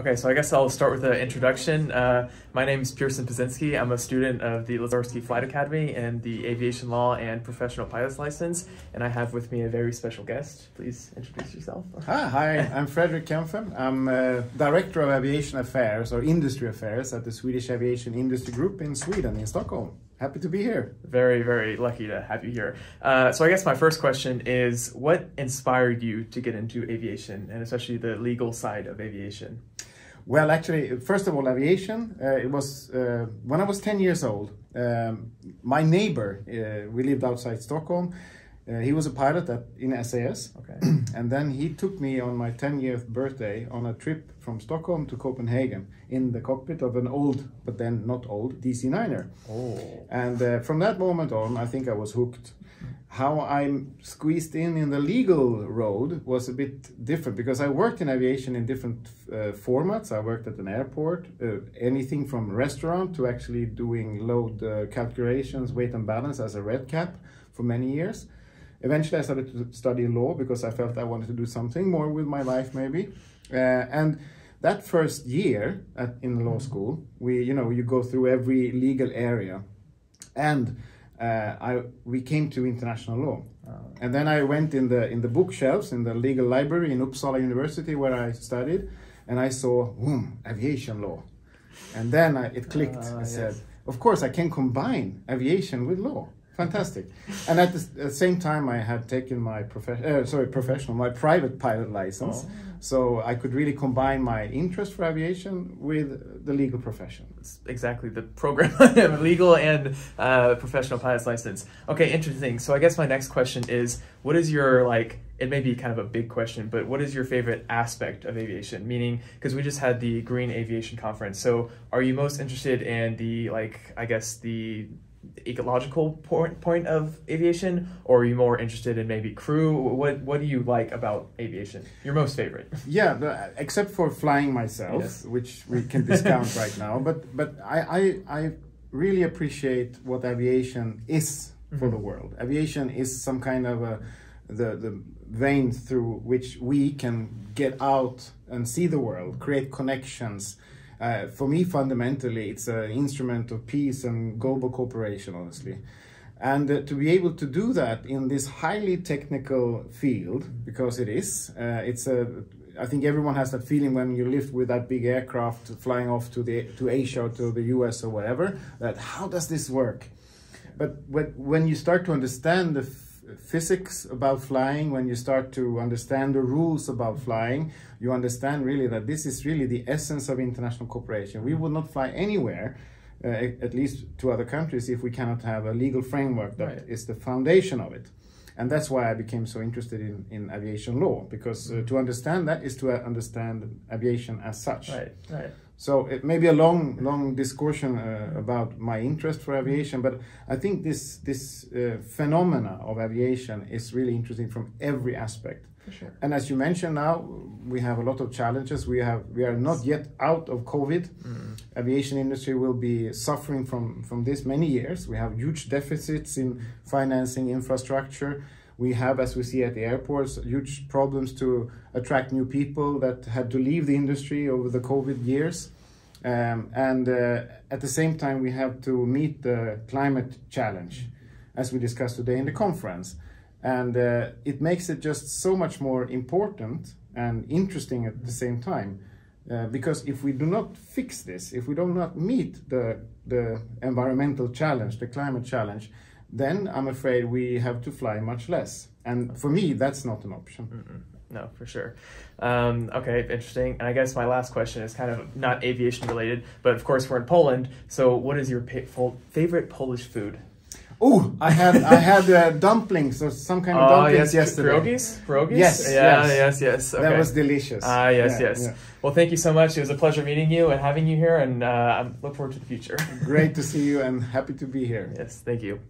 Okay, so I guess I'll start with an introduction. My name is Pearson Pazinski. I'm a student of the Lazarski Flight Academy and the Aviation Law and Professional Pilot's License, and I have with me a very special guest. Please introduce yourself. Hi, I'm Fredericem. Kampfe. I'm Director of Aviation Affairs or Industry Affairs at the Swedish Aviation Industry Group in Sweden, in Stockholm. Happy to be here. Very, very lucky to have you here. So I guess my first question is, what inspired you to get into aviation, and especially the legal side of aviation? Well, actually, first of all, aviation, it was when I was 10 years old. My neighbor, we lived outside Stockholm. He was a pilot in SAS. Okay. And then he took me on my 10th birthday on a trip from Stockholm to Copenhagen in the cockpit of an old, but then not old, DC-9er. Oh. And from that moment on, I think I was hooked. How I'm squeezed in the legal road was a bit different, because I worked in aviation in different formats. I worked at an airport, anything from restaurant to actually doing load calculations, weight and balance as a red cap for many years. Eventually I started to study law because I felt I wanted to do something more with my life maybe. And that first year in law school, you go through every legal area, and we came to international law. And then I went in the bookshelves in the legal library in Uppsala University where I studied, and I saw aviation law. And then it clicked. I said, of course I can combine aviation with law. Fantastic. And at the same time I had taken my private pilot license. Oh. So I could really combine my interest for aviation with the legal profession. It's exactly the program, legal and professional pilot's license. Okay, interesting. So I guess my next question is, what is your, it may be kind of a big question, but what is your favorite aspect of aviation? Meaning, because we just had the Green Aviation Conference. So are you most interested in the, the ecological point of aviation, or are you more interested in maybe crew? What do you like about aviation? Your most favorite? Yeah, except for flying myself, yes, which we can discount right now. But I really appreciate what aviation is for the world. Aviation is some kind of the vein through which we can get out and see the world, create connections. For me, fundamentally, it's an instrument of peace and global cooperation, honestly. And to be able to do that in this highly technical field, because it is, I think everyone has that feeling when you live with that big aircraft flying off to Asia or to the US or whatever, that how does this work? But when you start to understand the physics about flying, when you start to understand the rules about flying, you understand really that this is really the essence of international cooperation. We would not fly anywhere, at least to other countries, if we cannot have a legal framework that is the foundation of it. And that's why I became so interested in aviation law, because to understand that is to understand aviation as such. Right. So it may be a long discussion about my interest for aviation, but I think this phenomena of aviation is really interesting from every aspect. For sure. And as you mentioned, now we have a lot of challenges. We are not yet out of COVID. Aviation industry will be suffering from this many years. We have huge deficits in financing infrastructure. We have, as we see at the airports, huge problems to attract new people that had to leave the industry over the COVID years. And at the same time, we have to meet the climate challenge, as we discussed today in the conference. And it makes it just so much more important and interesting at the same time. Because if we do not fix this, if we do not meet the environmental challenge, the climate challenge, then I'm afraid we have to fly much less. And for me, that's not an option. No, for sure. Okay, interesting. And I guess my last question is kind of not aviation related, but of course we're in Poland. So what is your favorite Polish food? Oh, I had dumplings or some kind of dumplings yesterday. Pierogies? Yes. Yes. Okay. That was delicious. Yes. Yeah. Well, thank you so much. It was a pleasure meeting you and having you here, and I look forward to the future. Great to see you and happy to be here. Yes, thank you.